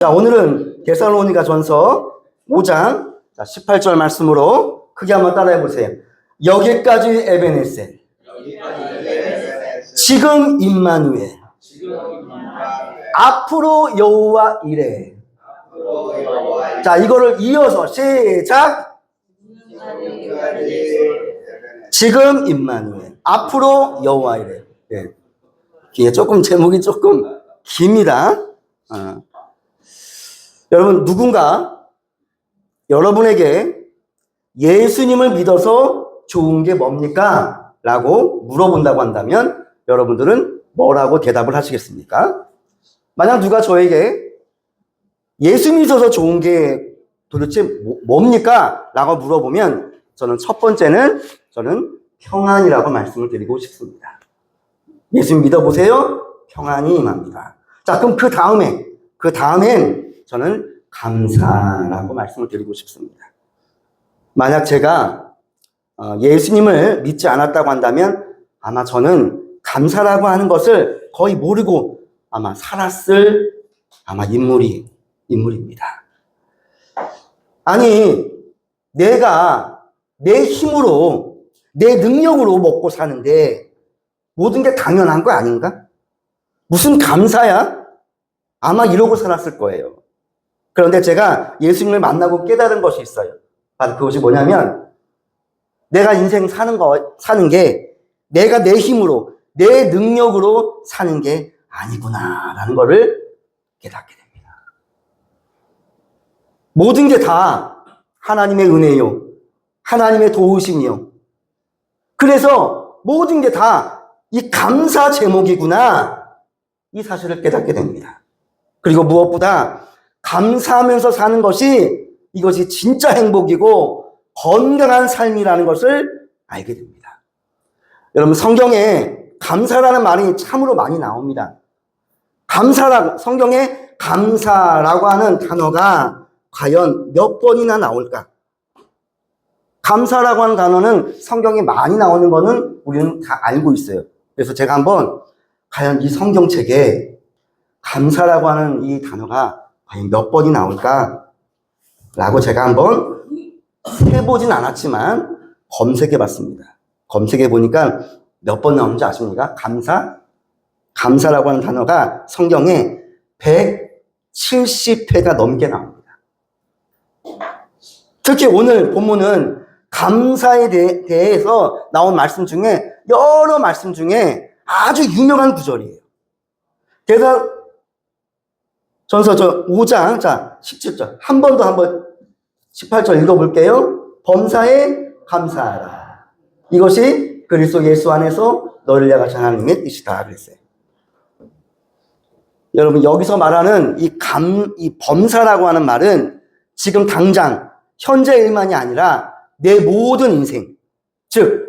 자, 오늘은 데살로니가전서 5장 18절 말씀으로 크게 한번 따라해 보세요. 여기까지 에베네셀, 지금 임마누엘, 앞으로 여호와 이레. 자, 이거를 이어서 시작. 지금 임마누엘, 앞으로 여호와 이레. 네. 이게 조금 제목이 조금 깁니다. 여러분, 누군가 여러분에게 예수님을 믿어서 좋은 게 뭡니까? 라고 물어본다고 한다면 여러분들은 뭐라고 대답을 하시겠습니까? 만약 누가 저에게 예수 믿어서 좋은 게 도대체 뭡니까? 라고 물어보면 저는 첫 번째는 저는 평안이라고 말씀을 드리고 싶습니다. 예수 믿어보세요. 평안이 임합니다. 자, 그럼 그 다음엔 저는 감사라고 말씀을 드리고 싶습니다. 만약 제가 예수님을 믿지 않았다고 한다면 아마 저는 감사라고 하는 것을 거의 모르고 아마 살았을 인물입니다. 아니, 내가 내 힘으로, 내 능력으로 먹고 사는데 모든 게 당연한 거 아닌가? 무슨 감사야? 아마 이러고 살았을 거예요. 그런데 제가 예수님을 만나고 깨달은 것이 있어요. 바로 그것이 뭐냐면 내가 인생 사는 게 내가 내 힘으로, 내 능력으로 사는 게 아니구나라는 것을 깨닫게 됩니다. 모든 게 다 하나님의 은혜요, 하나님의 도우심이요. 그래서 모든 게 다 이 감사 제목이구나, 이 사실을 깨닫게 됩니다. 그리고 무엇보다 감사하면서 사는 것이 이것이 진짜 행복이고 건강한 삶이라는 것을 알게 됩니다. 여러분, 성경에 감사라는 말이 참으로 많이 나옵니다. 성경에 감사라고 하는 단어가 과연 몇 번이나 나올까? 감사라고 하는 단어는 성경에 많이 나오는 거는 우리는 다 알고 있어요. 그래서 제가 한번 과연 이 성경책에 감사라고 하는 이 단어가 과연 몇 번이 나올까? 라고 제가 한번 세보진 않았지만 검색해 봤습니다. 검색해 보니까 몇 번 나오는지 아십니까? 감사라고 하는 단어가 성경에 170회가 넘게 나옵니다. 특히 오늘 본문은 감사에 대해서 나온 말씀 중에 여러 말씀 중에 아주 유명한 구절이에요. 그래서 전서 5장 17절 한 번 더 18절 읽어볼게요. 범사에 감사하라. 이것이 그리스도 예수 안에서 너를 향하신 하나님의 뜻이다 그랬어요. 여러분, 여기서 말하는 이 범사라고 하는 말은 지금 당장 현재 일만이 아니라 내 모든 인생, 즉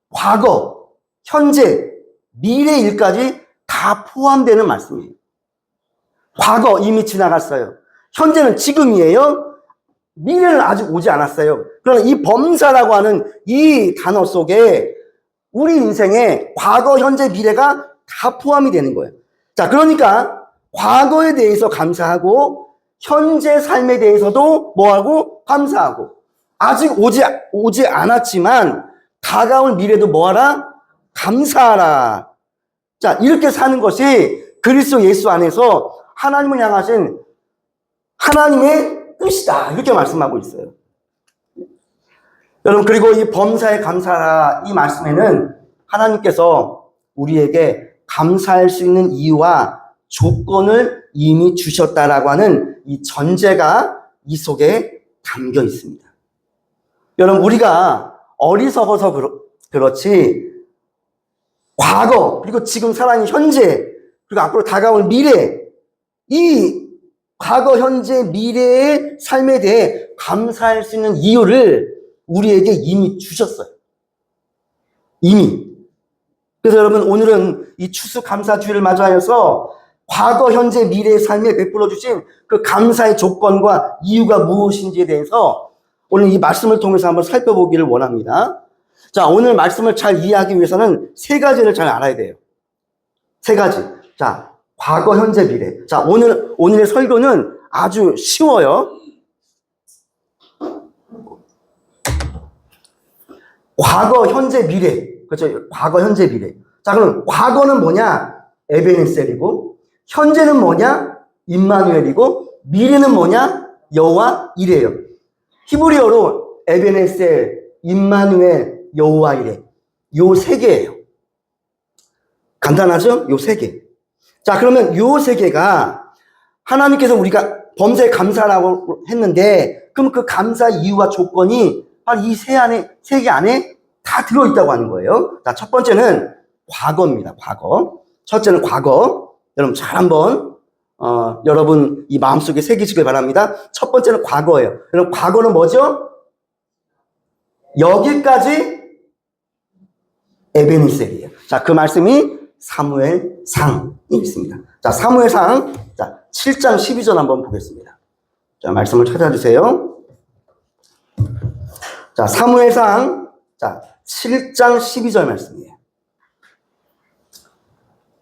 과거, 현재, 미래 일까지 다 포함되는 말씀이에요. 과거 이미 지나갔어요. 현재는 지금이에요. 미래는 아직 오지 않았어요. 그러나 이 범사라고 하는 이 단어 속에 우리 인생의 과거, 현재, 미래가 다 포함이 되는 거예요. 자, 그러니까 과거에 대해서 감사하고 현재 삶에 대해서도 뭐하고? 감사하고, 아직 오지 않았지만 다가올 미래도 뭐하라? 감사하라. 자, 이렇게 사는 것이 그리스도 예수 안에서 하나님을 향하신 하나님의 뜻이다, 이렇게 말씀하고 있어요. 여러분, 그리고 이 범사에 감사하라 이 말씀에는 하나님께서 우리에게 감사할 수 있는 이유와 조건을 이미 주셨다라고 하는 이 전제가 이 속에 담겨 있습니다. 여러분, 우리가 어리석어서 그렇지 과거, 그리고 지금 살아있는 현재, 그리고 앞으로 다가올 미래, 이 과거, 현재, 미래의 삶에 대해 감사할 수 있는 이유를 우리에게 이미 주셨어요. 이미. 그래서 여러분, 오늘은 이 추수감사주일을 맞이하여서 과거, 현재, 미래의 삶에 베풀어 주신 그 감사의 조건과 이유가 무엇인지에 대해서 오늘 이 말씀을 통해서 한번 살펴보기를 원합니다. 자, 오늘 말씀을 잘 이해하기 위해서는 세 가지를 잘 알아야 돼요. 세 가지. 자, 과거, 현재, 미래. 자, 오늘의 설교는 아주 쉬워요. 과거, 현재, 미래. 그렇죠? 과거, 현재, 미래. 자, 그럼 과거는 뭐냐? 에베네셀이고, 현재는 뭐냐? 임마누엘이고, 미래는 뭐냐? 여호와 이레예요. 히브리어로 에베네셀, 임마누엘, 여호와 이레. 요 세 개예요. 간단하죠? 요 세 개. 자, 그러면 요 세 개가 하나님께서 우리가 범사에 감사라고 했는데, 그럼 그 감사 이유와 조건이 바로 이 세 개 안에 다 들어있다고 하는 거예요. 자, 첫 번째는 과거입니다. 과거. 첫째는 과거. 여러분 잘 한번 여러분 이 마음속에 새기시길 바랍니다. 첫 번째는 과거예요. 여러분 과거는 뭐죠? 여기까지 에베네셀이에요. 자, 그 말씀이 사무엘상에 있습니다. 자, 사무엘상 7장 12절 한번 보겠습니다. 자, 말씀을 찾아주세요. 자, 사무엘상 7장 12절 말씀이에요.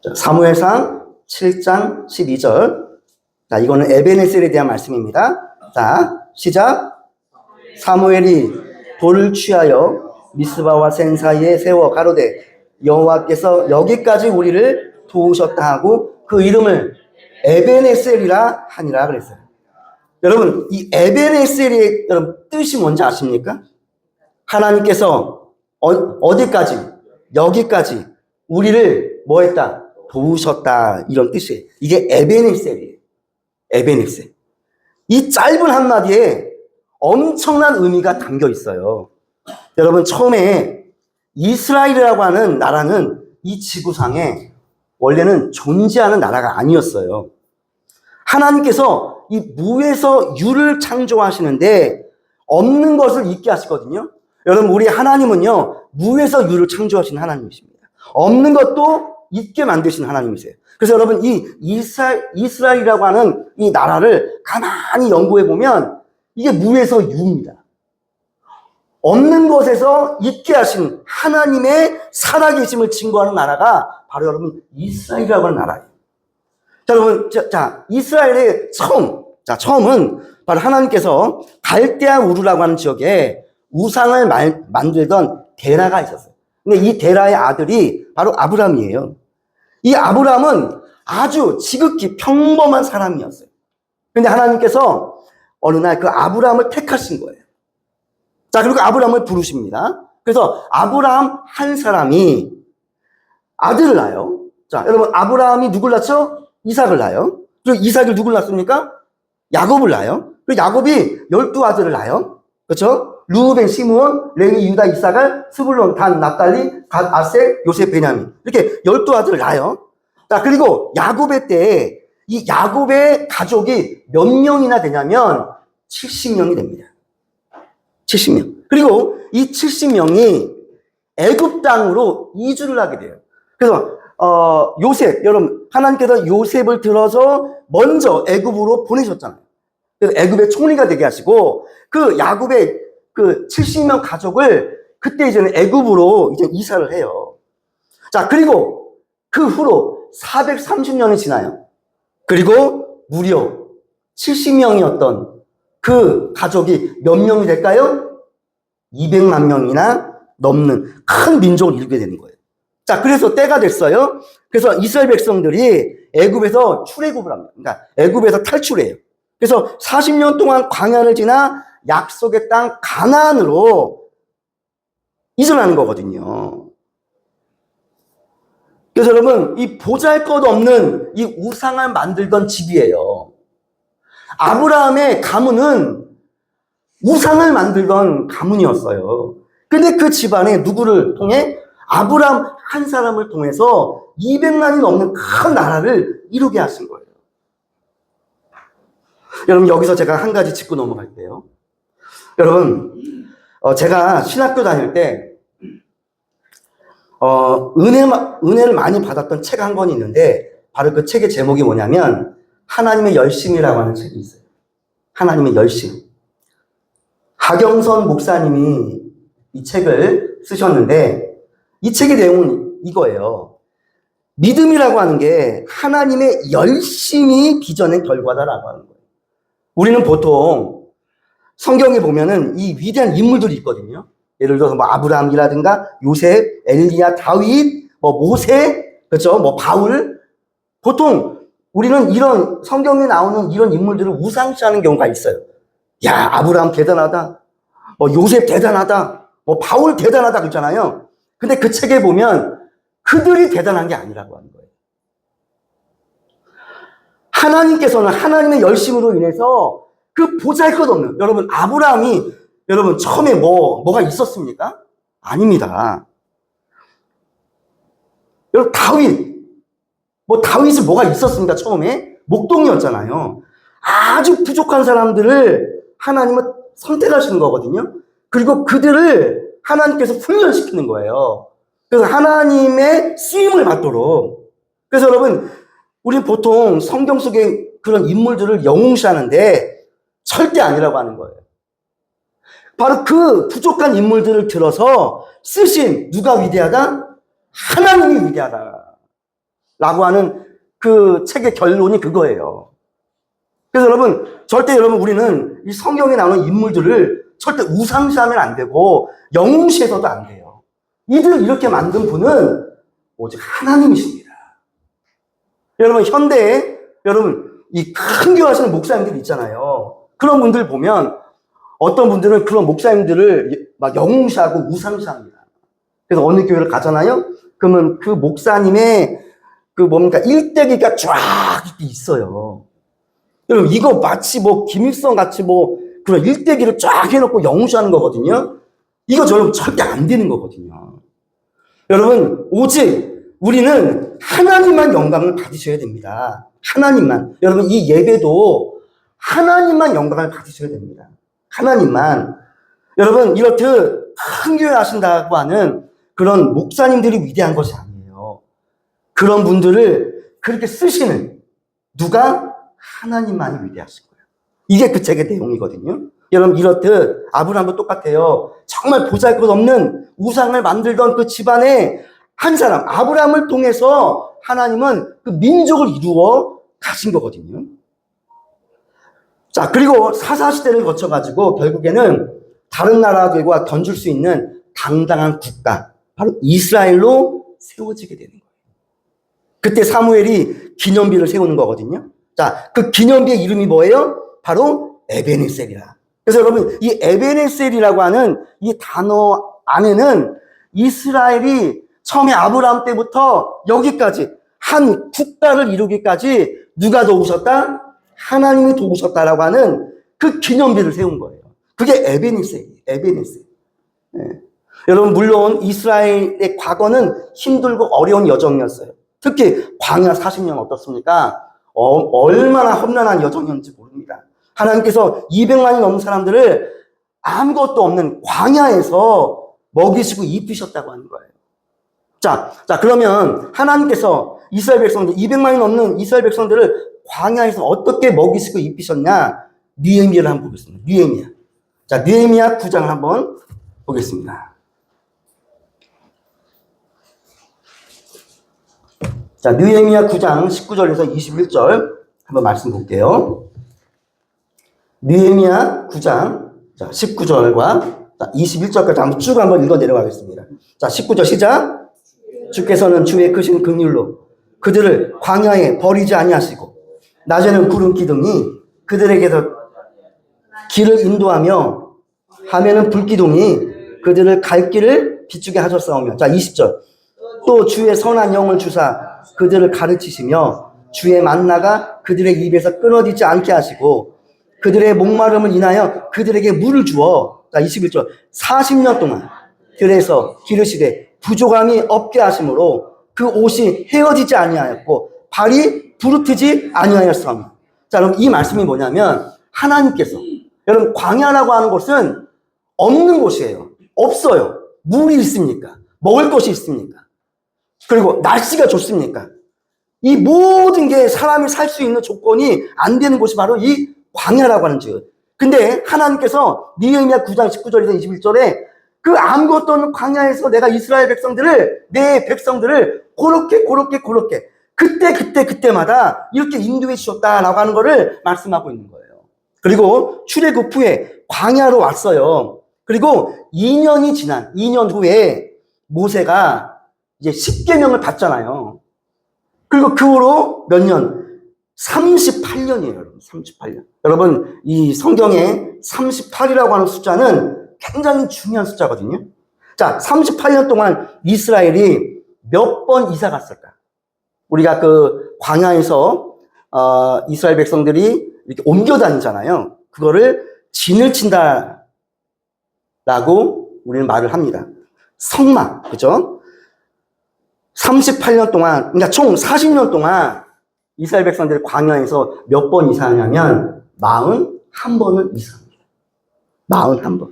자, 사무엘상 7장 12절. 자, 이거는 에베네셀에 대한 말씀입니다. 자, 시작. 사무엘이 돌을 취하여 미스바와 센 사이에 세워 가로되 여호와께서 여기까지 우리를 도우셨다 하고 그 이름을 에베네셀이라 하니라 그랬어요. 여러분, 이 에베네셀의 여러분 뜻이 뭔지 아십니까? 하나님께서 어디까지? 여기까지 우리를 뭐 했다? 도우셨다. 이런 뜻이에요. 이게 에베네셀이에요. 에베네셀. 이 짧은 한마디에 엄청난 의미가 담겨 있어요. 여러분, 처음에 이스라엘이라고 하는 나라는 이 지구상에 원래는 존재하는 나라가 아니었어요. 하나님께서 이 무에서 유를 창조하시는데 없는 것을 있게 하시거든요. 여러분, 우리 하나님은요, 무에서 유를 창조하신 하나님이십니다. 없는 것도 있게 만드신 하나님이세요. 그래서 여러분, 이 이스라엘이라고 하는 이 나라를 가만히 연구해 보면 이게 무에서 유입니다. 없는 것에서 있게 하신 하나님의 살아계심을 증거하는 나라가 바로 여러분 이스라엘이라고 하는 나라예요. 자, 여러분, 이스라엘의 처음은 바로 하나님께서 갈대아 우르라고 하는 지역에 우상을 만들던 데라가 있었어요. 근데 이 데라의 아들이 바로 아브람이에요. 이 아브람은 아주 지극히 평범한 사람이었어요. 근데 하나님께서 어느 날 그 아브람을 택하신 거예요. 자, 그리고 아브람을 부르십니다. 그래서 아브람 한 사람이 아들을 낳아요. 자, 여러분, 아브람이 누굴 낳죠? 이삭을 낳아요. 그리고 이삭이 누굴 낳습니까? 야곱을 낳아요. 그리고 야곱이 12아들을 낳아요. 그렇죠? 루벤, 시므온, 레위, 유다, 이사갈, 스불론, 단, 납달리, 갓, 아셀, 요셉, 베냐민. 이렇게 12아들을 낳아요. 자, 그리고 야곱의 때에 이 야곱의 가족이 몇 명이나 되냐면 70명이 됩니다. 70명. 그리고 이 70명이 애굽 땅으로 이주를 하게 돼요. 그래서 요셉, 여러분, 하나님께서 요셉을 들어서 먼저 애굽으로 보내셨잖아요. 그래서 애굽의 총리가 되게 하시고 그 야곱의 그 70명 가족을 그때 이제는 애굽으로 이제 이사를 해요. 자, 그리고 그 후로 430년이 지나요. 그리고 무려 70명이었던 그 가족이 몇 명이 될까요? 200만 명이나 넘는 큰 민족을 이루게 되는 거예요. 자, 그래서 때가 됐어요. 그래서 이스라엘 백성들이 애굽에서 출애굽을 합니다. 그러니까 애굽에서 탈출해요. 그래서 40년 동안 광야를 지나 약속의 땅 가나안으로 이전하는 거거든요. 그래서 여러분, 이 보잘것없는 이 우상을 만들던 집이에요. 아브라함의 가문은 우상을 만들던 가문이었어요. 근데 그 집안에 누구를 통해? 아브라함 한 사람을 통해서 200만이 넘는 큰 나라를 이루게 하신 거예요. 여러분, 여기서 제가 한 가지 짚고 넘어갈게요. 여러분, 제가 신학교 다닐 때 은혜를 많이 받았던 책 한 권이 있는데 바로 그 책의 제목이 뭐냐면 하나님의 열심이라고 하는 책이 있어요. 하나님의 열심. 하경선 목사님이 이 책을 쓰셨는데 이 책의 내용은 이거예요. 믿음이라고 하는 게 하나님의 열심이 빚어낸 결과다라고 하는 거예요. 우리는 보통 성경에 보면은 이 위대한 인물들이 있거든요. 예를 들어서 뭐 아브라함이라든가 요셉, 엘리야, 다윗, 뭐 모세, 그렇죠? 뭐 바울. 보통 우리는 이런 성경에 나오는 이런 인물들을 우상시하는 경우가 있어요. 야, 아브라함 대단하다. 뭐 요셉 대단하다. 뭐 바울 대단하다 그러잖아요. 근데 그 책에 보면 그들이 대단한 게 아니라고 하는 거예요. 하나님께서는 하나님의 열심으로 인해서 그 보잘것없는, 여러분 아브라함이 여러분 처음에 뭐가 있었습니까? 아닙니다. 여러분 다윗이 뭐가 있었습니까? 처음에 목동이었잖아요. 아주 부족한 사람들을 하나님은 선택하시는 거거든요. 그리고 그들을 하나님께서 훈련시키는 거예요. 그래서 하나님의 쓰임을 받도록. 그래서 여러분, 우리 보통 성경 속의 그런 인물들을 영웅시하는데 절대 아니라고 하는 거예요. 바로 그 부족한 인물들을 들어서 쓰신 누가 위대하다? 하나님이 위대하다. 라고 하는 그 책의 결론이 그거예요. 그래서 여러분, 절대 여러분 우리는 이 성경에 나오는 인물들을 절대 우상시하면 안 되고 영웅시해서도 안 돼요. 이들을 이렇게 만든 분은 오직 하나님이십니다. 여러분 현대에 여러분 이 큰 교회 하시는 목사님들 있잖아요. 그런 분들 보면 어떤 분들은 그런 목사님들을 막 영웅시하고 우상시합니다. 그래서 어느 교회를 가잖아요. 그러면 그 목사님의 그 뭡니까 일대기가 쫙 있어요. 여러분 이거 마치 뭐 김일성 같이 뭐 그런 일대기를 쫙 해놓고 영웅시하는 거거든요. 이거 여러분 절대 안 되는 거거든요. 여러분 오직 우리는 하나님만 영광을 받으셔야 됩니다. 하나님만. 여러분 이 예배도 하나님만 영광을 받으셔야 됩니다. 하나님만. 여러분 이렇듯 큰 교회 하신다고 하는 그런 목사님들이 위대한 것이 아니에요. 그런 분들을 그렇게 쓰시는 누가? 하나님만이 위대하신 거예요. 이게 그 책의 내용이거든요. 여러분 이렇듯 아브라함도 똑같아요. 정말 보잘것없는 우상을 만들던 그 집안에 한 사람 아브라함을 통해서 하나님은 그 민족을 이루어 가신 거거든요. 자, 그리고 사사시대를 거쳐가지고 결국에는 다른 나라들과 던질 수 있는 당당한 국가, 바로 이스라엘로 세워지게 되는 거예요. 그때 사무엘이 기념비를 세우는 거거든요. 자, 그 기념비의 이름이 뭐예요? 바로 에베네셀이라. 그래서 여러분, 이 에베네셀이라고 하는 이 단어 안에는 이스라엘이 처음에 아브라함 때부터 여기까지 한 국가를 이루기까지 누가 도우셨다? 하나님이 도우셨다라고 하는 그 기념비를 세운 거예요. 그게 에베네셀이에요. 에베네셀. 네. 여러분 물론 이스라엘의 과거는 힘들고 어려운 여정이었어요. 특히 광야 40년 어떻습니까? 얼마나 험난한 여정이었는지 모릅니다. 하나님께서 200만이 넘는 사람들을 아무것도 없는 광야에서 먹이시고 입히셨다고 하는 거예요. 자, 그러면 하나님께서 이스라엘 백성들, 200만이 넘는 이스라엘 백성들을 광야에서 어떻게 먹이시고 입히셨냐? 느헤미야를 한번 보겠습니다. 느헤미야. 자, 느헤미야 9장을 한번 보겠습니다. 자, 느헤미야 9장 19절에서 21절 한번 말씀 볼게요. 느헤미야 9장 19절과 21절까지 한번 쭉 한번 읽어 내려가겠습니다. 자, 19절 시작. 주께서는 주의 크신 긍휼로 그들을 광야에 버리지 아니하시고 낮에는 구름 기둥이 그들에게서 길을 인도하며 밤에는 불기둥이 그들을 갈 길을 비추게 하셨사오며. 자, 20절. 또 주의 선한 영을 주사 그들을 가르치시며 주의 만나가 그들의 입에서 끊어지지 않게 하시고 그들의 목마름을 인하여 그들에게 물을 주어. 자, 21절. 40년 동안 들에서 기르시되 부족함이 없게 하심으로 그 옷이 헤어지지 아니하였고 발이 부르트지 아니하였사오며. 자, 여러분 이 말씀이 뭐냐면 하나님께서, 여러분 광야라고 하는 곳은 없는 곳이에요. 없어요. 물이 있습니까? 먹을 것이 있습니까? 그리고 날씨가 좋습니까? 이 모든 게 사람이 살 수 있는 조건이 안 되는 곳이 바로 이 광야라고 하는 지역. 근데 하나님께서 느헤미야 9장 19절에서 21절에 그 아무것도 없는 광야에서 내가 이스라엘 백성들을, 내 백성들을 그렇게 그때마다 이렇게 인도해 주셨다라고 하는 거를 말씀하고 있는 거예요. 그리고 출애굽 후에 광야로 왔어요. 그리고 2년 후에 모세가 이제 십계명을 받잖아요. 그리고 그 후로 몇 년? 38년이에요, 여러분. 38년. 여러분, 이 성경에 38이라고 하는 숫자는 굉장히 중요한 숫자거든요. 자, 38년 동안 이스라엘이 몇 번 이사 갔을까? 우리가 그 광야에서 이스라엘 백성들이 이렇게 옮겨 다니잖아요. 그거를 진을 친다라고 우리는 말을 합니다. 성막, 그죠? 38년 동안, 그러니까 총 40년 동안 이스라엘 백성들이 광야에서 몇 번 이사하냐면 41번을 이사합니다. 41번.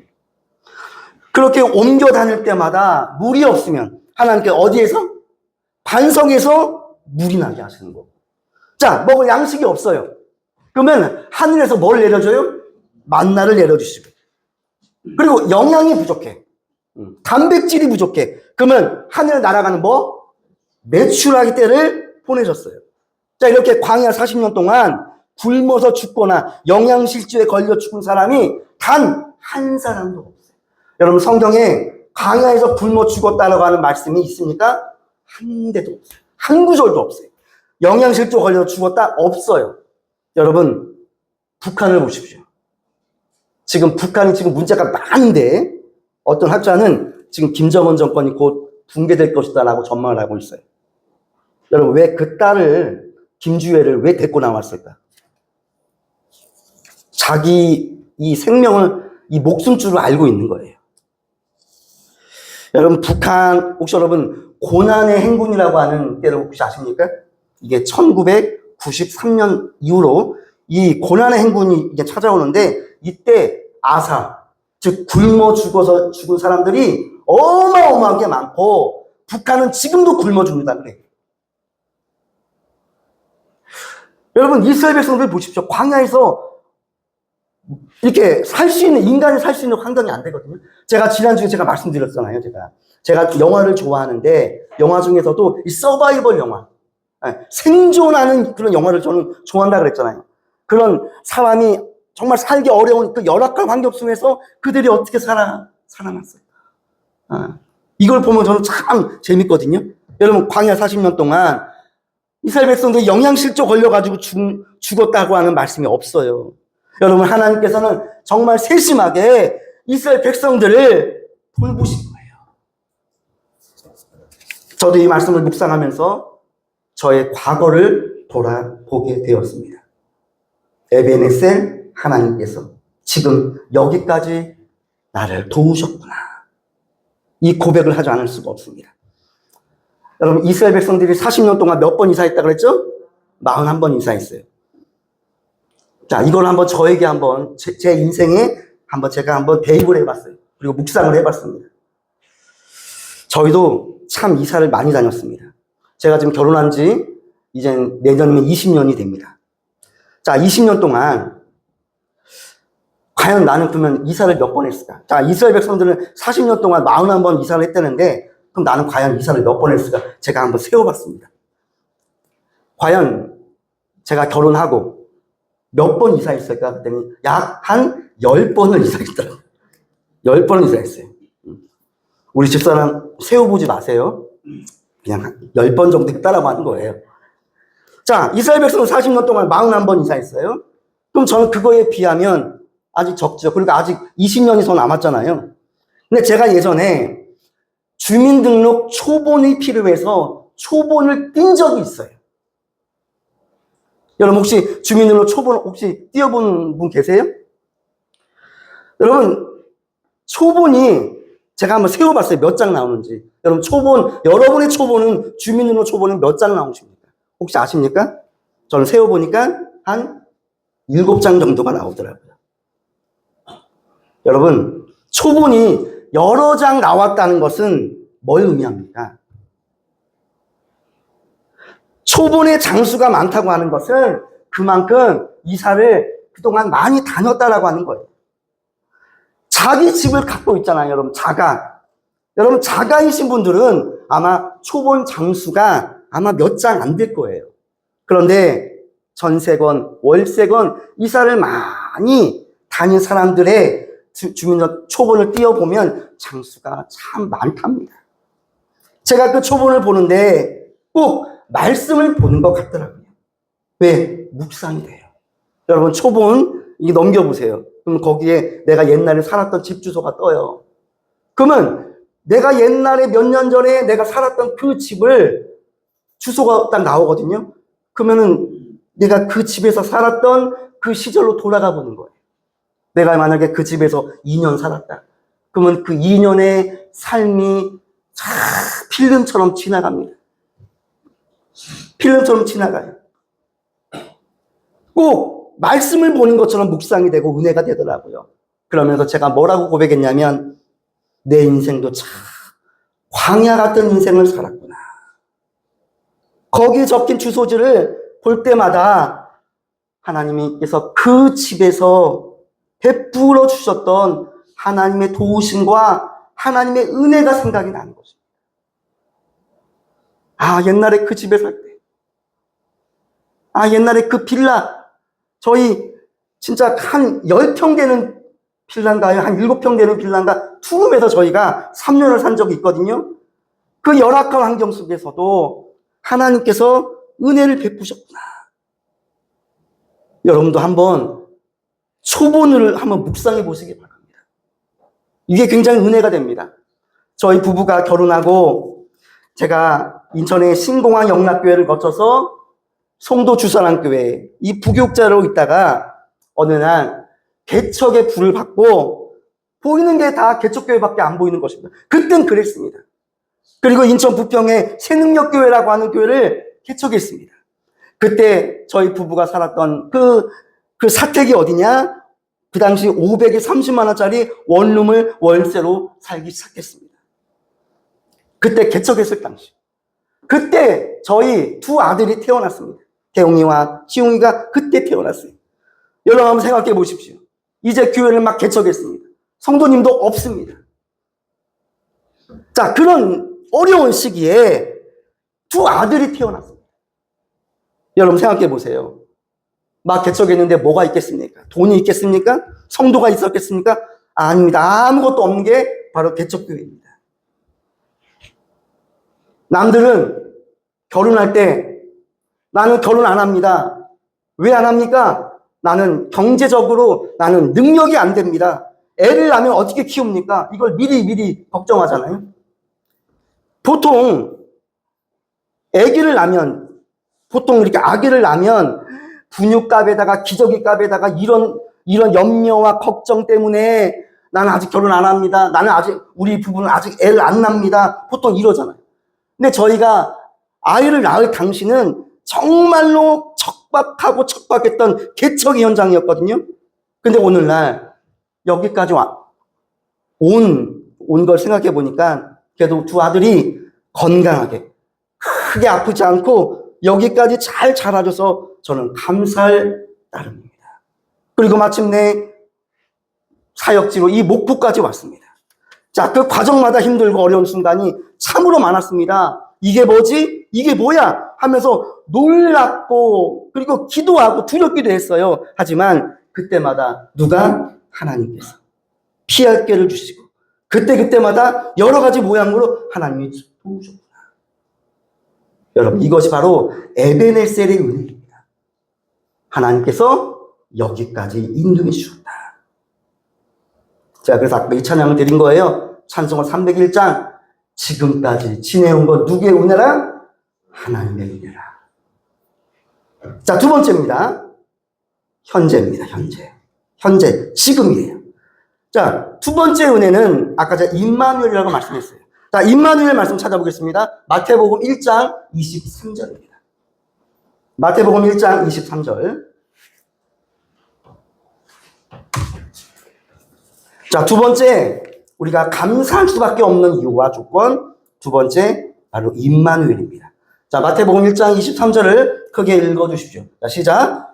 그렇게 옮겨 다닐 때마다 물이 없으면 하나님께 어디에서? 반석에서 물이 나게 하시는 거고. 자, 먹을 양식이 없어요. 그러면 하늘에서 뭘 내려줘요? 만나를 내려주시고. 그리고 영양이 부족해. 단백질이 부족해. 그러면 하늘에 날아가는 뭐? 메추라기 떼를 보내셨어요. 자, 이렇게 광야 40년 동안 굶어서 죽거나 영양실조에 걸려 죽은 사람이 단 한 사람도 없어요. 여러분, 성경에 광야에서 굶어 죽었다라고 하는 말씀이 있습니까? 한 대도 없어요. 한 구절도 없어요. 영양실조 걸려 죽었다? 없어요. 여러분, 북한을 보십시오. 지금 북한이 지금 문제가 많은데 어떤 학자는 지금 김정은 정권이 곧 붕괴될 것이다라고 전망을 하고 있어요. 여러분, 왜 그 딸을, 김주애를 왜 데리고 나왔을까? 자기 이 생명을, 이 목숨줄을 알고 있는 거예요. 여러분, 북한, 혹시 여러분, 고난의 행군이라고 하는 때를 혹시 아십니까? 이게 1993년 이후로 이 고난의 행군이 이제 찾아오는데, 이때 아사, 즉 굶어 죽어서 죽은 사람들이 어마어마하게 많고, 북한은 지금도 굶어 죽는다 그래. 여러분, 이스라엘 백성들 보십시오. 광야에서 이렇게 살 수 있는, 인간이 살 수 있는 환경이 안 되거든요. 제가 지난주에 제가 말씀드렸잖아요. 제가 영화를 좋아하는데, 영화 중에서도 이 서바이벌 영화, 생존하는 그런 영화를 저는 좋아한다 그랬잖아요. 그런 사람이 정말 살기 어려운 그 열악한 환경 속에서 그들이 어떻게 살아났어요. 이걸 보면 저는 참 재밌거든요. 여러분, 광야 40년 동안 이스라엘 백성들이 영양실조 걸려가지고 죽었다고 하는 말씀이 없어요. 여러분, 하나님께서는 정말 세심하게 이스라엘 백성들을 돌보신 거예요. 저도 이 말씀을 묵상하면서 저의 과거를 돌아보게 되었습니다. 에베네셀, 하나님께서 지금 여기까지 나를 도우셨구나. 이 고백을 하지 않을 수가 없습니다. 여러분, 이스라엘 백성들이 40년 동안 몇 번 이사했다고 그랬죠? 41번 이사했어요. 자, 이걸 한번 저에게 한번 제 인생에 한번 제가 한번 대입을 해봤어요. 그리고 묵상을 해봤습니다. 저희도 참 이사를 많이 다녔습니다. 제가 지금 결혼한 지 이제 내년이면 20년이 됩니다. 자, 20년 동안 과연 나는 그러면 이사를 몇 번 했을까? 자, 이스라엘 백성들은 40년 동안 41번 이사를 했다는데, 그럼 나는 과연 이사를 몇 번 했을까? 제가 한번 세워봤습니다. 과연 제가 결혼하고 몇 번 이사했을까? 그랬더니 약 한 10번을 이사했더라고요. 10번을 이사했어요. 우리 집사람 세워보지 마세요. 그냥 한 10번 정도 했다라고 하는 거예요. 자, 이스라엘 백성은 40년 동안 41번 이사했어요. 그럼 저는 그거에 비하면 아직 적죠. 그리고 아직 20년이 더 남았잖아요. 근데 제가 예전에 주민등록 초본이 필요해서 초본을 띈 적이 있어요. 여러분, 혹시 주민등록 초본 혹시 띄워본 분 계세요? 여러분, 초본이 제가 한번 세워봤어요. 몇 장 나오는지. 여러분, 여러분의 초본은, 주민등록 초본은 몇 장 나오십니까? 혹시 아십니까? 저는 세워보니까 한 7장 정도가 나오더라고요. 여러분, 초본이 여러 장 나왔다는 것은 뭘 의미합니까? 초본의 장수가 많다고 하는 것은 그만큼 이사를 그동안 많이 다녔다라고 하는 거예요. 자기 집을 갖고 있잖아요, 여러분. 여러분, 자가이신 분들은 아마 초본 장수가 아마 몇 장 안 될 거예요. 그런데 전세건, 월세건 이사를 많이 다닌 사람들의 주민등록 초본을 띄워보면 장수가 참 많답니다. 제가 그 초본을 보는데 꼭 말씀을 보는 것 같더라고요. 왜? 묵상이 돼요. 여러분 초본 이게 넘겨보세요. 그럼 거기에 내가 옛날에 살았던 집 주소가 떠요. 그러면 내가 옛날에 몇 년 전에 내가 살았던 그 집을 주소가 딱 나오거든요. 그러면은 내가 그 집에서 살았던 그 시절로 돌아가 보는 거예요. 내가 만약에 그 집에서 2년 살았다. 그러면 그 2년의 삶이 쫙 필름처럼 지나갑니다. 필름처럼 지나가요. 꼭 말씀을 보는 것처럼 묵상이 되고 은혜가 되더라고요. 그러면서 제가 뭐라고 고백했냐면 내 인생도 참 광야 같은 인생을 살았구나. 거기에 적힌 주소지를 볼 때마다 하나님께서 그 집에서 베풀어 주셨던 하나님의 도우심과 하나님의 은혜가 생각이 나는 것입니다. 아, 옛날에 그 집에 살 때. 아, 옛날에 그 빌라. 저희 진짜 한 10평 되는 빌라인가요? 한 7평 되는 빌라인가? 투룸에서 저희가 3년을 산 적이 있거든요. 그 열악한 환경 속에서도 하나님께서 은혜를 베푸셨구나. 여러분도 한번 초본을 한번 묵상해 보시기 바랍니다. 이게 굉장히 은혜가 됩니다. 저희 부부가 결혼하고 제가 인천의 신공항 영락교회를 거쳐서 송도 주산항교회 이 부교육자로 있다가 어느 날 개척의 불을 받고 보이는 게 다 개척교회밖에 안 보이는 것입니다. 그땐 그랬습니다. 그리고 인천 부평의 새능력교회라고 하는 교회를 개척했습니다. 그때 저희 부부가 살았던 그 사택이 어디냐? 그 당시 530만 원짜리 원룸을 월세로 살기 시작했습니다. 그때 개척했을 당시. 그때 저희 두 아들이 태어났습니다. 대웅이와 지웅이가 그때 태어났어요. 여러분 한번 생각해 보십시오. 이제 교회를 막 개척했습니다. 성도님도 없습니다. 자, 그런 어려운 시기에 두 아들이 태어났습니다. 여러분 생각해 보세요. 막 개척했는데 뭐가 있겠습니까? 돈이 있겠습니까? 성도가 있었겠습니까? 아닙니다. 아무것도 없는 게 바로 개척교회입니다. 남들은 결혼할 때 나는 결혼 안 합니다. 왜 안 합니까? 나는 경제적으로 나는 능력이 안 됩니다. 애를 낳으면 어떻게 키웁니까? 이걸 미리 걱정하잖아요. 보통 아기를 낳으면 보통 이렇게 아기를 낳으면 분유값에다가 기저귀값에다가 이런 염려와 걱정 때문에 나는 아직 결혼 안 합니다. 나는 아직 우리 부부는 아직 애를 안 낳습니다. 보통 이러잖아요. 근데 저희가 아이를 낳을 당시는 정말로 척박했던 개척의 현장이었거든요. 근데 오늘날 여기까지 온 걸 생각해 보니까 그래도 두 아들이 건강하게 크게 아프지 않고 여기까지 잘 자라줘서 저는 감사할 따름입니다. 그리고 마침내 사역지로 이 목포까지 왔습니다. 자, 그 과정마다 힘들고 어려운 순간이 참으로 많았습니다. 이게 뭐지? 이게 뭐야? 하면서 놀랍고 그리고 기도하고 두렵기도 했어요. 하지만 그때마다 누가? 하나님께서 피할 길을 주시고 그때마다 여러 가지 모양으로 하나님이 도우셨구나. 여러분 이것이 바로 에베네셀의 은혜입니다. 하나님께서 여기까지 인도해 주셨다. 제가 그래서 아까 이 찬양을 드린 거예요. 찬송가 301장 지금까지 지내온 건 누구의 은혜라? 하나님의 은혜라. 자, 두 번째입니다. 현재입니다. 현재 지금이에요. 자, 두 번째 은혜는 아까 제가 임마누엘이라고 말씀했어요. 자, 임마누엘 말씀 찾아보겠습니다. 마태복음 1장 23절입니다. 마태복음 1장 23절. 자, 두 번째 우리가 감사할 수밖에 없는 이유와 조건, 두 번째 바로 임마누엘입니다. 자, 마태복음 1장 23절을 크게 읽어주십시오. 자, 시작.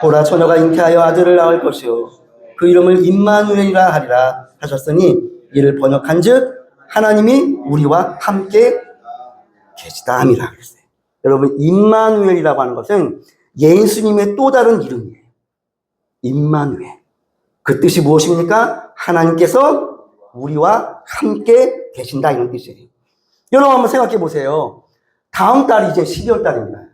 보라 처녀가 잉태하여 아들을 낳을 것이요 그 이름을 임마누엘이라 하리라 하셨으니 이를 번역한즉 하나님이 우리와 함께 계시다 함이라 그랬어요. 여러분 임마누엘이라고 하는 것은 예수님의 또 다른 이름이에요. 임마누엘. 그 뜻이 무엇입니까? 하나님께서 우리와 함께 계신다, 이런 뜻이에요. 여러분 한번 생각해 보세요. 다음 달이 이제 12월 달입니다.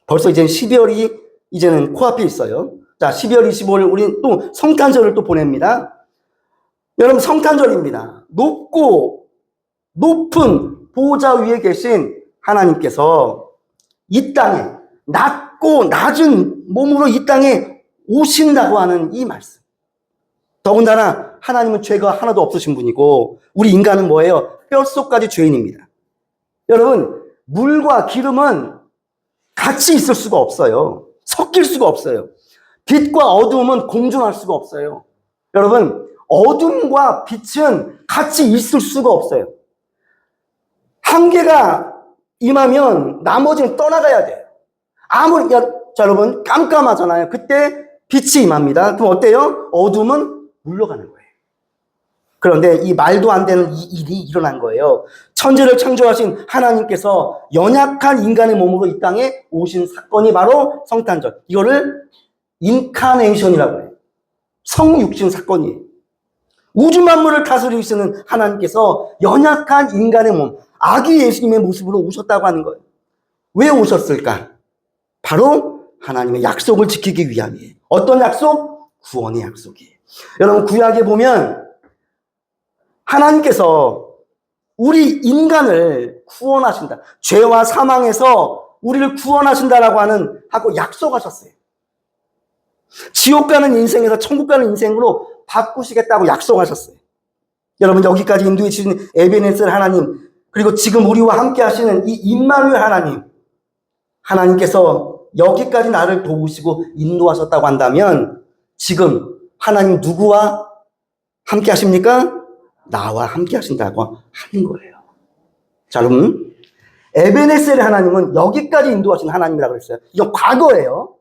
벌써 이제 12월이 이제는 코앞에 있어요. 자, 12월 25일 우리는 또 성탄절을 또 보냅니다. 여러분 성탄절입니다. 높은 보좌 위에 계신 하나님께서 이 땅에 낮고 낮은 몸으로 이 땅에 오신다고 하는 이 말씀. 더군다나 하나님은 죄가 하나도 없으신 분이고 우리 인간은 뭐예요? 뼛속까지 죄인입니다. 여러분 물과 기름은 같이 있을 수가 없어요. 섞일 수가 없어요. 빛과 어두움은 공존할 수가 없어요. 여러분 어둠과 빛은 같이 있을 수가 없어요. 한계가 임하면 나머지는 떠나가야 돼요. 자, 여러분 깜깜하잖아요. 그때 빛이 임합니다. 그럼 어때요? 어둠은 물러가는 거예요. 그런데 이 말도 안 되는 이 일이 일어난 거예요. 천지를 창조하신 하나님께서 연약한 인간의 몸으로 이 땅에 오신 사건이 바로 성탄절. 이거를 인카네이션이라고 해요. 성육신 사건이에요. 우주 만물을 다스리시는 하나님께서 연약한 인간의 몸, 아기 예수님의 모습으로 오셨다고 하는 거예요. 왜 오셨을까? 바로 하나님의 약속을 지키기 위함이에요. 어떤 약속? 구원의 약속이에요. 여러분 구약에 보면 하나님께서 우리 인간을 구원하신다. 죄와 사망에서 우리를 구원하신다라고 하고 약속하셨어요. 지옥 가는 인생에서 천국 가는 인생으로 바꾸시겠다고 약속하셨어요. 여러분 여기까지 인도해 주신 에베네셀 하나님, 그리고 지금 우리와 함께 하시는 이 임마누엘 하나님, 하나님께서 여기까지 나를 도우시고 인도하셨다고 한다면 지금 하나님 누구와 함께 하십니까? 나와 함께 하신다고 하는 거예요. 자, 여러분 에베네셀의 하나님은 여기까지 인도하신 하나님이라고 그랬어요. 이건 과거예요.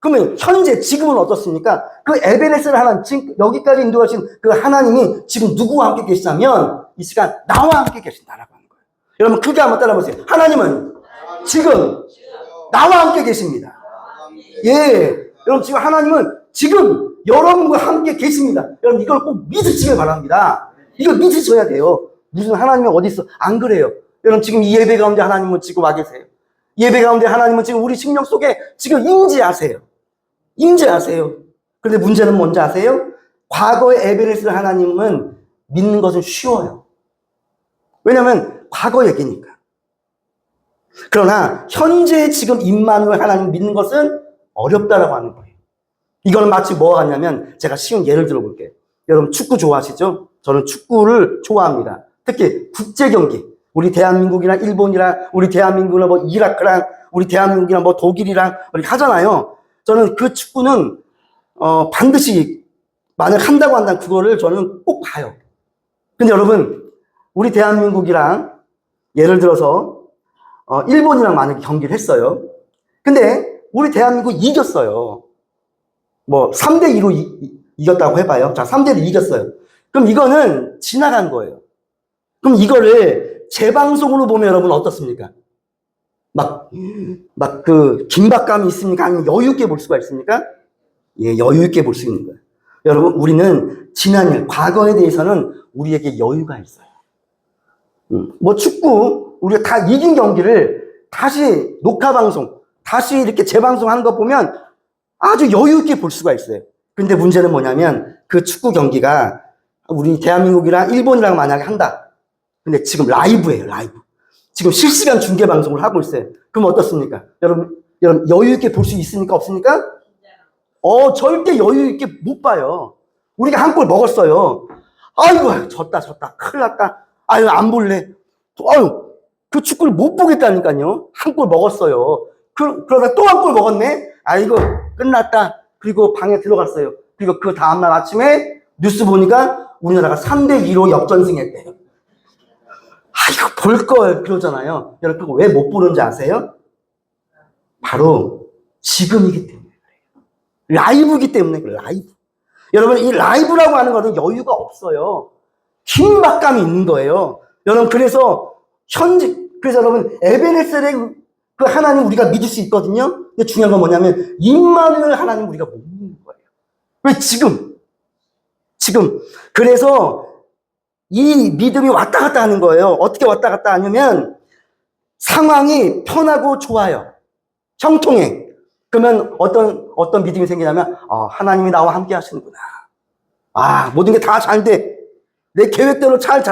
그러면 현재 지금은 어떻습니까? 그 에베네셀 하나님, 지금 여기까지 인도하신 그 하나님이 지금 누구와 함께 계시냐면 이 시간 나와 함께 계신다라고 하는 거예요. 여러분 크게 한번 따라보세요. 하나님은 지금 나와 함께 계십니다. 예, 여러분 지금 하나님은 지금 여러분과 함께 계십니다. 여러분 이걸 꼭 믿으시길 바랍니다. 이걸 믿으셔야 돼요. 무슨 하나님이 어디 있어? 안 그래요. 여러분 지금 이 예배 가운데 하나님은 지금 와 계세요. 예배 가운데 하나님은 지금 우리 심령 속에 지금 임재하세요. 그런데 문제는 뭔지 아세요? 과거의 에베네셀 하나님은 믿는 것은 쉬워요. 왜냐하면 과거 얘기니까. 그러나 현재 지금 임마누엘 하나님 믿는 것은 어렵다라고 하는 거예요. 이거는 마치 뭐가 같냐면 제가 쉬운 예를 들어볼게요. 여러분 축구 좋아하시죠? 저는 축구를 좋아합니다. 특히 국제 경기. 우리 대한민국이랑 일본이랑 우리 대한민국이랑 뭐 이라크랑 우리 대한민국이랑 뭐 독일이랑 이렇게 하잖아요. 저는 그 축구는 반드시 만약 한다고 한다면 그거를 저는 꼭 봐요. 근데 여러분 우리 대한민국이랑 예를 들어서 일본이랑 만약에 경기를 했어요. 근데 우리 대한민국이 이겼어요. 뭐 3대2로 이겼다고 해봐요. 자, 3대2로 이겼어요. 그럼 이거는 지나간 거예요. 그럼 이거를 재방송으로 보면 여러분 어떻습니까? 그 긴박감이 있습니까? 아니면 여유 있게 볼 수가 있습니까? 예, 여유 있게 볼 수 있는 거예요. 여러분 우리는 지난 일, 과거에 대해서는 우리에게 여유가 있어요. 뭐 축구 우리가 다 이긴 경기를 다시 녹화방송, 다시 이렇게 재방송하는 거 보면 아주 여유 있게 볼 수가 있어요. 근데 문제는 뭐냐면 그 축구 경기가 우리 대한민국이랑 일본이랑 만약에 한다. 근데 지금 라이브예요, 라이브. 지금 실시간 중계 방송을 하고 있어요. 그럼 어떻습니까? 여러분 여유 있게 볼 수 있습니까? 없습니까? 절대 여유 있게 못 봐요. 우리가 한 골 먹었어요. 아이고, 졌다. 큰일 났다. 아유, 안 볼래. 아유, 그 축구를 못 보겠다니까요. 한 골 먹었어요. 그러다 또 한 골 먹었네? 아이고, 끝났다. 그리고 방에 들어갔어요. 그리고 그 다음날 아침에 뉴스 보니까 우리나라가 3대2로 역전승했대요. 이거 볼 걸 그러잖아요. 여러분 그거 왜 못 보는지 아세요? 바로 지금이기 때문에 그래요. 라이브이기 때문에 그래요. 라이브. 여러분 이 라이브라고 하는 거는 여유가 없어요. 긴박감이 있는 거예요. 여러분 그래서 여러분 에베네셀의 그 하나님 우리가 믿을 수 있거든요. 근데 중요한 건 뭐냐면 임마누엘 하나님 우리가 못 믿는 거예요. 왜 지금? 그래서 이 믿음이 왔다 갔다 하는 거예요. 어떻게 왔다 갔다 하냐면 상황이 편하고 좋아요. 형통해. 그러면 어떤 믿음이 생기냐면 하나님이 나와 함께 하시는구나. 모든 게 다 잘 돼. 내 계획대로 잘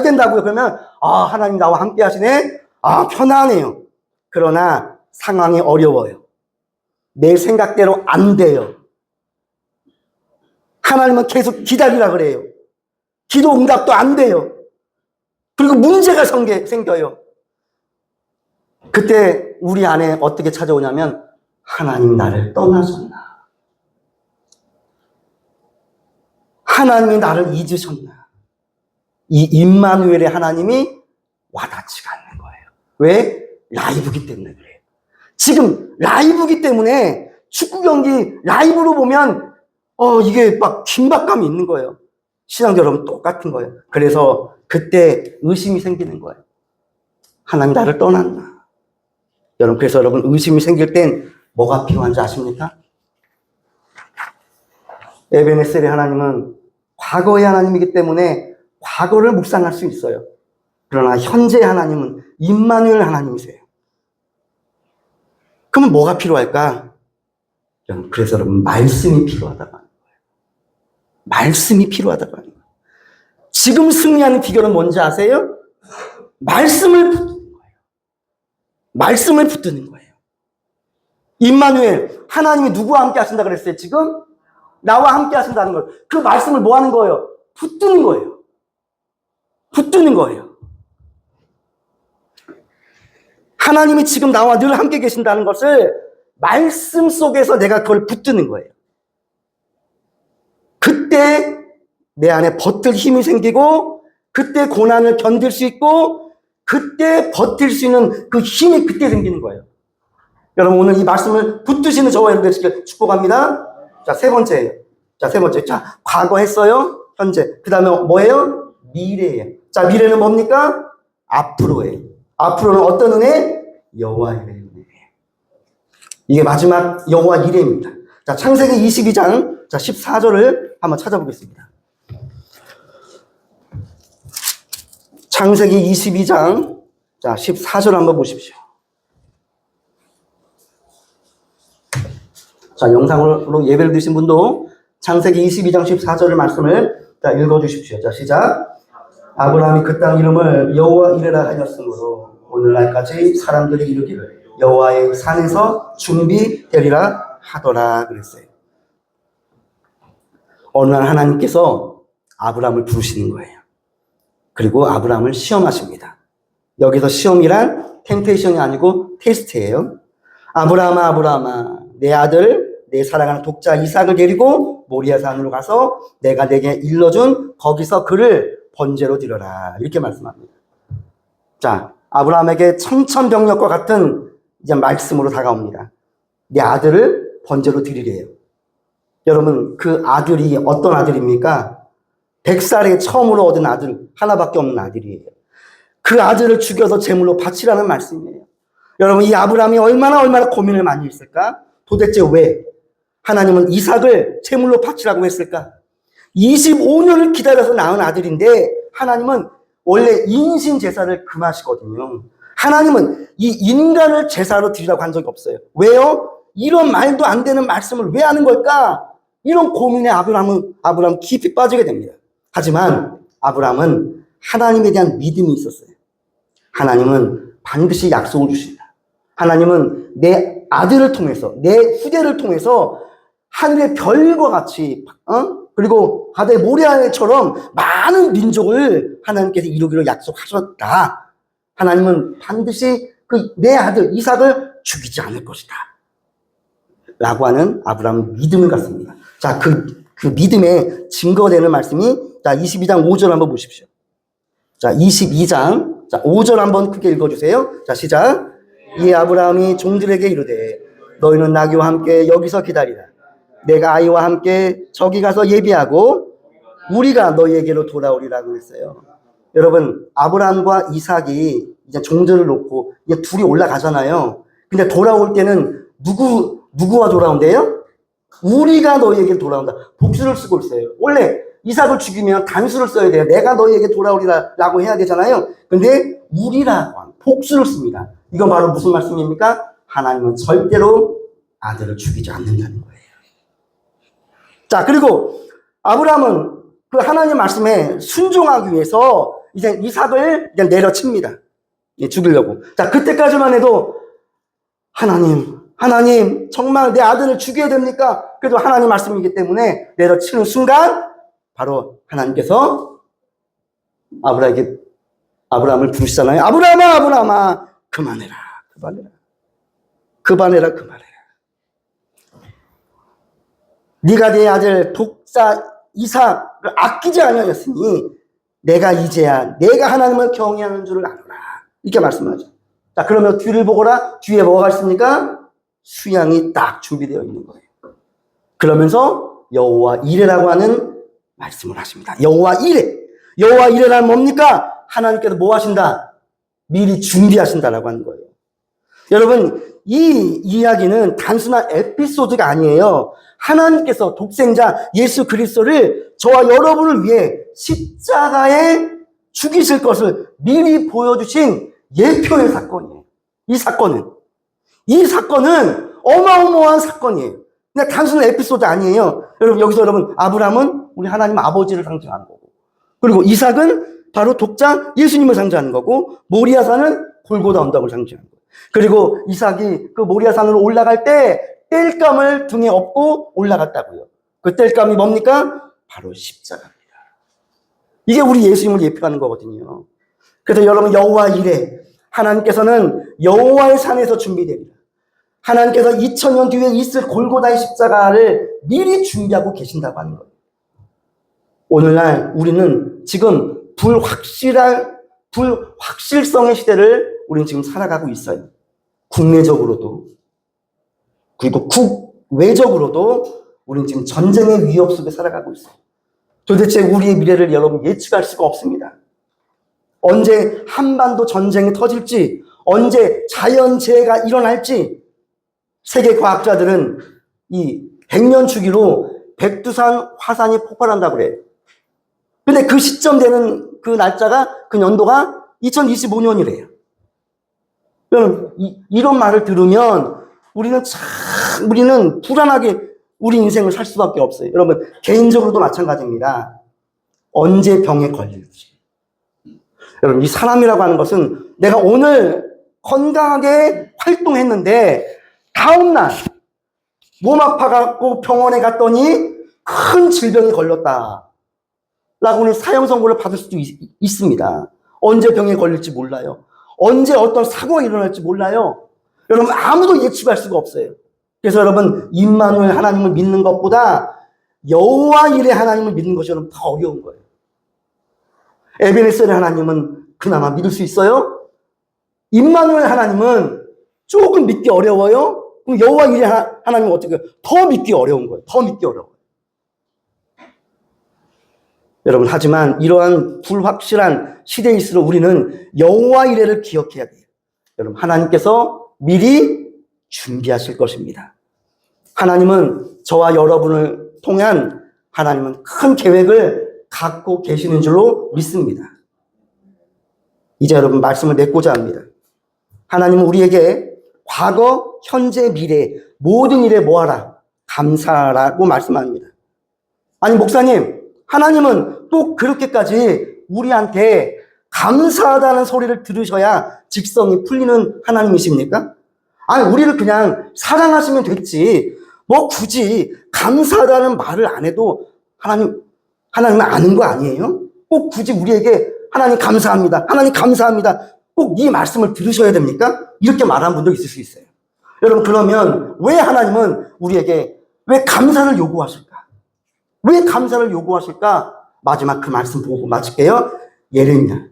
된다고요. 그러면 하나님 나와 함께 하시네. 편하네요. 그러나 상황이 어려워요. 내 생각대로 안 돼요. 하나님은 계속 기다리라 그래요. 기도 응답도 안 돼요. 그리고 문제가 생겨요. 그때 우리 안에 어떻게 찾아오냐면 하나님 나를 떠나셨나? 하나님이 나를 잊으셨나? 이 임마누엘의 하나님이 와닿지가 않는 거예요. 왜? 라이브기 때문에 그래요. 지금 라이브기 때문에 축구 경기 라이브로 보면 이게 막 긴박감이 있는 거예요. 신앙도 여러분 똑같은 거예요. 그래서 그때 의심이 생기는 거예요. 하나님 나를 떠났나? 여러분, 그래서 여러분 의심이 생길 땐 뭐가 필요한지 아십니까? 에베네셀의 하나님은 과거의 하나님이기 때문에 과거를 묵상할 수 있어요. 그러나 현재의 하나님은 임마누엘 하나님이세요. 그러면 뭐가 필요할까? 그래서 여러분 말씀이 필요하다고 하는 거예요. 말씀이 필요하다고 하는 거예요. 지금 승리하는 비결은 뭔지 아세요? 말씀을 붙드는 거예요. 말씀을 붙드는 거예요. 임마누엘, 하나님이 누구와 함께 하신다 그랬어요? 지금 나와 함께 하신다는 걸. 그 말씀을 뭐 하는 거예요? 붙드는 거예요. 붙드는 거예요. 하나님이 지금 나와 늘 함께 계신다는 것을 말씀 속에서 내가 그걸 붙드는 거예요. 그때 내 안에 버틸 힘이 생기고, 그때 고난을 견딜 수 있고, 그때 버틸 수 있는 그 힘이 그때 생기는 거예요. 여러분, 오늘 이 말씀을 붙드시는 저와 여러분들 축복합니다. 자, 세 번째예요. 자, 과거 했어요. 현재. 그 다음에 뭐예요? 미래예요. 자, 미래는 뭡니까? 앞으로예요. 앞으로는 어떤 은혜? 여호와의 은혜. 이게 마지막 여호와 이레입니다. 자, 창세기 22장 14절을 한번 찾아보겠습니다. 창세기 22장 14절 한번 보십시오. 자, 영상으로 예배를 드신 분도 창세기 22장 14절의 말씀을 읽어주십시오. 자, 시작. 아브라함이 그 땅 이름을 여호와 이레라 하였으므로 오늘날까지 사람들이 이르기를 여호와의 산에서 준비되리라 하더라 그랬어요. 어느 날 하나님께서 아브라함을 부르시는 거예요. 그리고 아브라함을 시험하십니다. 여기서 시험이란 템테이션이 아니고 테스트예요. 아브라함아, 아브라함아, 내 아들, 내 사랑하는 독자 이삭을 데리고 모리아 산으로 가서 내가 내게 일러준 거기서 그를 번제로 드려라. 이렇게 말씀합니다. 자, 아브라함에게 천천병력과 같은 이제 말씀으로 다가옵니다. 내 아들을 번제로 드리래요. 여러분, 그 아들이 어떤 아들입니까? 100살에 처음으로 얻은 아들, 하나밖에 없는 아들이에요. 그 아들을 죽여서 제물로 바치라는 말씀이에요. 여러분, 이 아브라함이 얼마나 고민을 많이 했을까? 도대체 왜 하나님은 이삭을 제물로 바치라고 했을까? 25년을 기다려서 낳은 아들인데 하나님은 원래 인신 제사를 금하시거든요. 하나님은 이 인간을 제사로 드리라고 한 적이 없어요. 왜요? 이런 말도 안 되는 말씀을 왜 하는 걸까? 이런 고민에 아브라함은 깊이 빠지게 됩니다. 하지만 아브라함은 하나님에 대한 믿음이 있었어요. 하나님은 반드시 약속을 주신다. 하나님은 내 아들을 통해서, 내 후대를 통해서 하늘의 별과 같이, 그리고 바다의 모래알처럼 많은 민족을 하나님께서 이루기로 약속하셨다. 하나님은 반드시 내 아들 이삭을 죽이지 않을 것이다. 라고 하는 아브라함의 믿음을 갖습니다. 자, 그 믿음의 증거되는 말씀이, 자, 22장 5절 한번 보십시오. 자, 22장, 5절 한번 크게 읽어주세요. 자, 시작. 이 아브라함이 종들에게 이르되 너희는 나귀와 함께 여기서 기다리라. 내가 아이와 함께 저기 가서 예비하고 우리가 너희에게로 돌아오리라고 했어요. 여러분, 아브라함과 이삭이 이제 종들을 놓고 이제 둘이 올라가잖아요. 근데 돌아올 때는 누구와 돌아온대요? 우리가 너희에게 돌아온다. 복수를 쓰고 있어요. 원래 이삭을 죽이면 단수를 써야 돼요. 내가 너희에게 돌아오리라고 해야 되잖아요. 근데 우리라고 하는 복수를 씁니다. 이건 바로 무슨 말씀입니까? 하나님은 절대로 아들을 죽이지 않는다는 거예요. 자, 그리고 아브라함은 그 하나님 말씀에 순종하기 위해서 이제 이삭을 이제 내려칩니다. 죽이려고. 자, 그때까지만 해도 하나님, 정말 내 아들을 죽여야 됩니까? 그래도 하나님 말씀이기 때문에 내려치는 순간 바로 하나님께서 아브라함을 부르시잖아요. 아브라함아, 그만해라. 네가 내 아들 독자 이삭을 아끼지 아니하였으니 내가 이제야 내가 하나님을 경외하는 줄을 아노라. 이렇게 말씀하죠. 자, 그러면 뒤를 보거라. 뒤에 뭐가 있습니까? 수양이 딱 준비되어 있는 거예요. 그러면서 여호와 이레라고 하는 말씀을 하십니다. 여호와 이레란 뭡니까? 하나님께서 뭐 하신다? 미리 준비하신다라고 하는 거예요. 여러분, 이 이야기는 단순한 에피소드가 아니에요. 하나님께서 독생자 예수 그리스도를 저와 여러분을 위해 십자가에 죽이실 것을 미리 보여주신 예표의 사건이에요. 이 사건은 어마어마한 사건이에요. 그냥 단순한 에피소드 아니에요. 여러분, 아브라함은 우리 하나님 아버지를 상징하는 거고, 그리고 이삭은 바로 독자 예수님을 상징하는 거고, 모리아산은 골고다 언덕을 상징하는 거예요. 그리고 이삭이 그 모리아산으로 올라갈 때 땔감을 등에 업고 올라갔다고요. 그 땔감이 뭡니까? 바로 십자가입니다. 이게 우리 예수님을 예표하는 거거든요. 그래서 여러분, 여호와 이레, 하나님께서는 여호와의 산에서 준비됩니다. 하나님께서 2000년 뒤에 있을 골고다의 십자가를 미리 준비하고 계신다고 하는 거예요. 오늘날 우리는 지금 불확실성의 시대를 우리는 지금 살아가고 있어요. 국내적으로도, 그리고 국외적으로도 우리는 지금 전쟁의 위협 속에 살아가고 있어요. 도대체 우리의 미래를 여러분 예측할 수가 없습니다. 언제 한반도 전쟁이 터질지, 언제 자연재해가 일어날지, 세계 과학자들은 이 100년 주기로 백두산 화산이 폭발한다고 그래요. 근데 그 시점 되는 그 날짜가, 그 연도가 2025년이래요. 이런 말을 들으면 우리는 불안하게 우리 인생을 살 수밖에 없어요. 여러분, 개인적으로도 마찬가지입니다. 언제 병에 걸릴지. 여러분, 이 사람이라고 하는 것은 내가 오늘 건강하게 활동했는데 다음날 몸 아파갖고 병원에 갔더니 큰 질병이 걸렸다 라고는 사형 선고를 받을 수도 있습니다. 언제 병에 걸릴지 몰라요. 언제 어떤 사고가 일어날지 몰라요. 여러분, 아무도 예측할 수가 없어요. 그래서 여러분, 임마누엘 하나님을 믿는 것보다 여호와 이레 하나님을 믿는 것이 여러분 더 어려운 거예요. 에베네셀의 하나님은 그나마 믿을 수 있어요? 임마누엘 하나님은 조금 믿기 어려워요? 그럼 여호와 이레 하나님은 어떻게 더 믿기 어려운 거예요. 더 믿기 어려워요. 여러분, 하지만 이러한 불확실한 시대일수록 우리는 여호와 이레를 기억해야 돼요. 여러분, 하나님께서 미리 준비하실 것입니다. 하나님은 저와 여러분을 통한 하나님은 큰 계획을 갖고 계시는 줄로 믿습니다. 이제 여러분, 말씀을 맺고자 합니다. 하나님은 우리에게 과거, 현재, 미래 모든 일에 뭐하라? 감사하라고 말씀합니다. 아니, 목사님, 하나님은 또 그렇게까지 우리한테 감사하다는 소리를 들으셔야 직성이 풀리는 하나님이십니까? 아니, 우리를 그냥 사랑하시면 됐지, 뭐 굳이 감사하다는 말을 안 해도 하나님은 아는 거 아니에요? 꼭 굳이 우리에게 하나님 감사합니다, 하나님 감사합니다, 꼭 이 말씀을 들으셔야 됩니까? 이렇게 말하는 분도 있을 수 있어요. 여러분, 그러면 왜 하나님은 우리에게 왜 감사를 요구하실까? 왜 감사를 요구하실까? 마지막 그 말씀 보고 마칠게요. 예레미야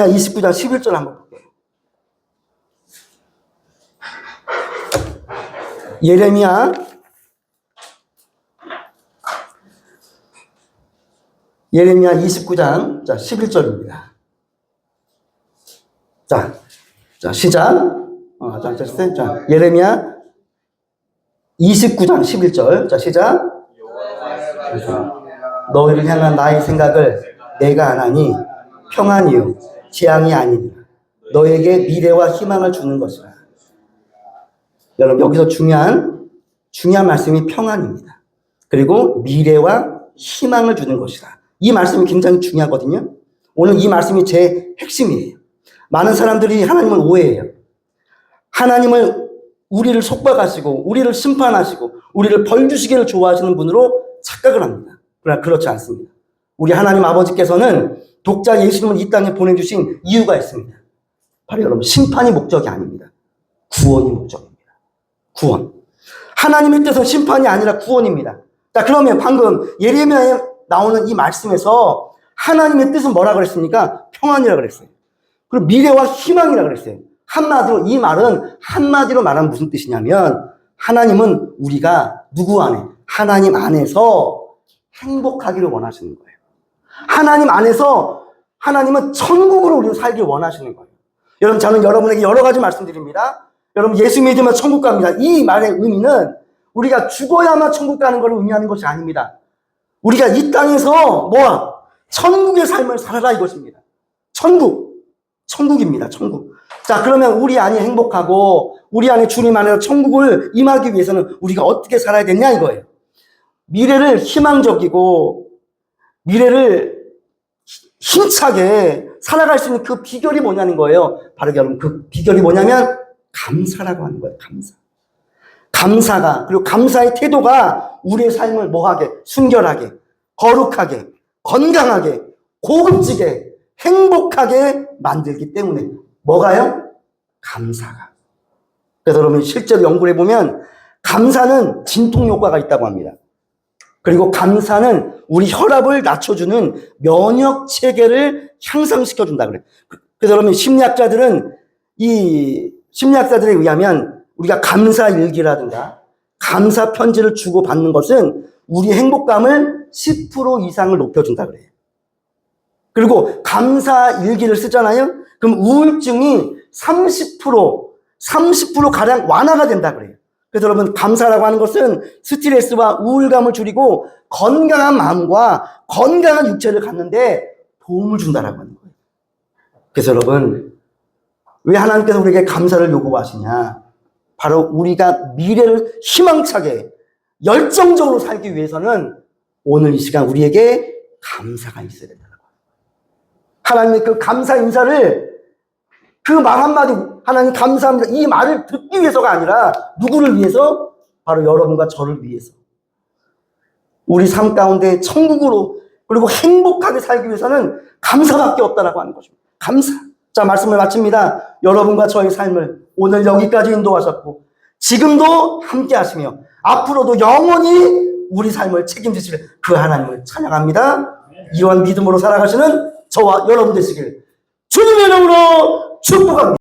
29장 11절 한번 볼게요. 예레미야 예레미야 29장 11절입니다. 자, 시작. 예레미야 29장 11절. 자, 시작. 너희를 향한 나의 생각을 내가 아나니 평안이요 재앙이 아니니라. 너에게 미래와 희망을 주는 것이라. 여러분, 여기서 중요한 말씀이 평안입니다. 그리고 미래와 희망을 주는 것이라. 이 말씀이 굉장히 중요하거든요. 오늘 이 말씀이 제 핵심이에요. 많은 사람들이 하나님을 오해해요. 하나님을 우리를 속박하시고 우리를 심판하시고 우리를 벌 주시기를 좋아하시는 분으로 착각을 합니다. 그러나 그렇지 않습니다. 우리 하나님 아버지께서는 독자 예수님을 이 땅에 보내주신 이유가 있습니다. 바로 여러분, 심판이 목적이 아닙니다. 구원이 목적입니다. 구원. 하나님의 뜻은 심판이 아니라 구원입니다. 자, 그러면 방금 예레미야에 나오는 이 말씀에서 하나님의 뜻은 뭐라 그랬습니까? 평안이라 그랬어요. 그리고 미래와 희망이라 그랬어요. 한마디로 이 말은 한마디로 말하면 무슨 뜻이냐면 하나님은 우리가 누구 안에? 하나님 안에서 행복하기를 원하시는 거예요. 하나님 안에서 하나님은 천국으로 우리를 살길 원하시는 거예요. 여러분, 저는 여러분에게 여러 가지 말씀드립니다. 여러분, 예수 믿으면 천국 갑니다. 이 말의 의미는 우리가 죽어야만 천국 가는 걸 의미하는 것이 아닙니다. 우리가 이 땅에서 천국의 삶을 살아라 이것입니다. 천국입니다. 천국. 자, 그러면 우리 안이 행복하고 우리 안에 주님 안에서 천국을 임하기 위해서는 우리가 어떻게 살아야 되냐 이거예요. 미래를 희망적이고 미래를 힘차게 살아갈 수 있는 그 비결이 뭐냐는 거예요. 바로 여러분, 그 비결이 뭐냐면 감사라고 하는 거예요. 감사가, 그리고 감사의 태도가 우리의 삶을 뭐하게? 순결하게, 거룩하게, 건강하게, 고급지게, 행복하게 만들기 때문에 뭐가요? 감사가. 그래서 여러분, 실제로 연구를 해보면 감사는 진통 효과가 있다고 합니다. 그리고 감사는 우리 혈압을 낮춰주는 면역 체계를 향상시켜준다 그래요. 그래서 여러분, 심리학자들에 의하면 우리가 감사 일기라든가 감사 편지를 주고 받는 것은 우리 행복감을 10% 이상을 높여준다 그래요. 그리고 감사 일기를 쓰잖아요. 그럼 우울증이 30% 가량 완화가 된다 그래요. 그래서 여러분, 감사라고 하는 것은 스트레스와 우울감을 줄이고 건강한 마음과 건강한 육체를 갖는데 도움을 준다라고 하는 거예요. 그래서 여러분, 왜 하나님께서 우리에게 감사를 요구하시냐? 바로 우리가 미래를 희망차게 열정적으로 살기 위해서는 오늘 이 시간 우리에게 감사가 있어야 된다고. 하나님의 그 감사 인사를, 그 말 한마디, 하나님 감사합니다, 이 말을 듣기 위해서가 아니라 누구를 위해서? 바로 여러분과 저를 위해서. 우리 삶 가운데 천국으로 그리고 행복하게 살기 위해서는 감사밖에 없다라고 하는 것입니다. 감사. 자, 말씀을 마칩니다. 여러분과 저의 삶을 오늘 여기까지 인도하셨고 지금도 함께 하시며 앞으로도 영원히 우리 삶을 책임지실 그 하나님을 찬양합니다. 이러한 믿음으로 살아가시는 저와 여러분 되시길 주님의 이름으로 축복합니다.